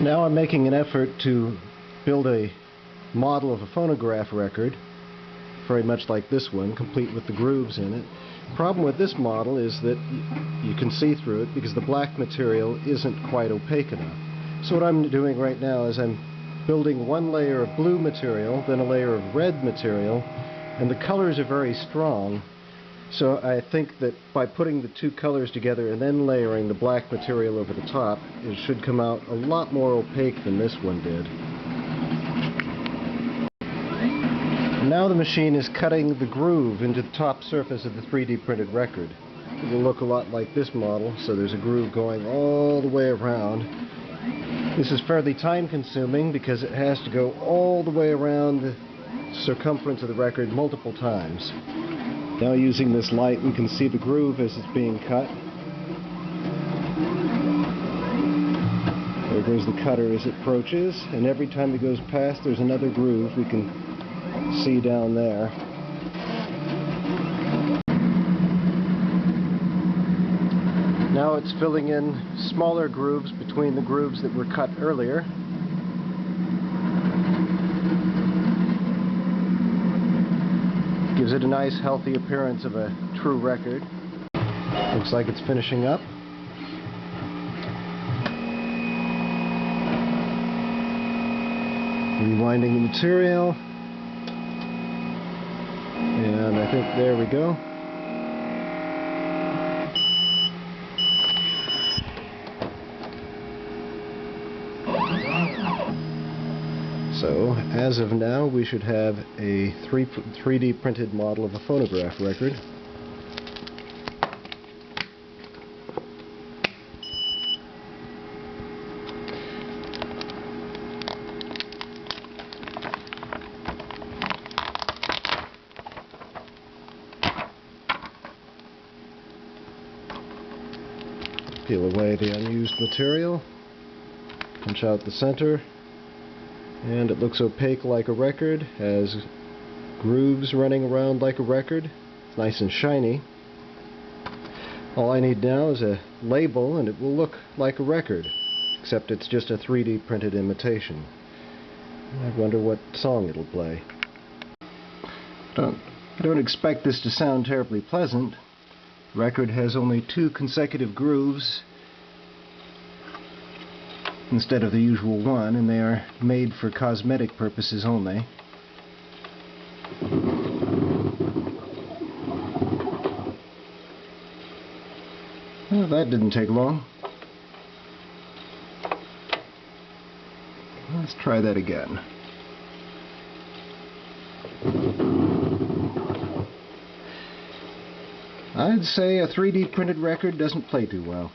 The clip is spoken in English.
Now I'm making an effort to build a model of a phonograph record, very much like this one, complete with the grooves in it. The problem with this model is that you can see through it because the black material isn't quite opaque enough. So what I'm doing right now is I'm building one layer of blue material, then a layer of red material, and the colors are very strong. So I think that by putting the two colors together and then layering the black material over the top, it should come out a lot more opaque than this one did. And now the machine is cutting the groove into the top surface of the 3D printed record. It will look a lot like this model, so there's a groove going all the way around. This is fairly time consuming because it has to go all the way around the circumference of the record multiple times. Now using this light we can see the groove as it's being cut. There goes the cutter as it approaches, and every time it goes past there's another groove we can see down there. Now it's filling in smaller grooves between the grooves that were cut earlier. Gives it a nice healthy appearance of a true record. Looks like it's finishing up. Rewinding the material. And I think there we go. So, as of now, we should have a 3D printed model of a phonograph record. Peel away the unused material, punch out the center. And it looks opaque like a record, has grooves running around like a record. It's nice and shiny. All I need now is a label and it will look like a record, except it's just a 3D printed imitation. I wonder what song it'll play. I don't expect this to sound terribly pleasant. The record has only 2 consecutive grooves instead of the usual one, and they are made for cosmetic purposes only. Well, that didn't take long. Let's try that again. I'd say a 3D printed record doesn't play too well.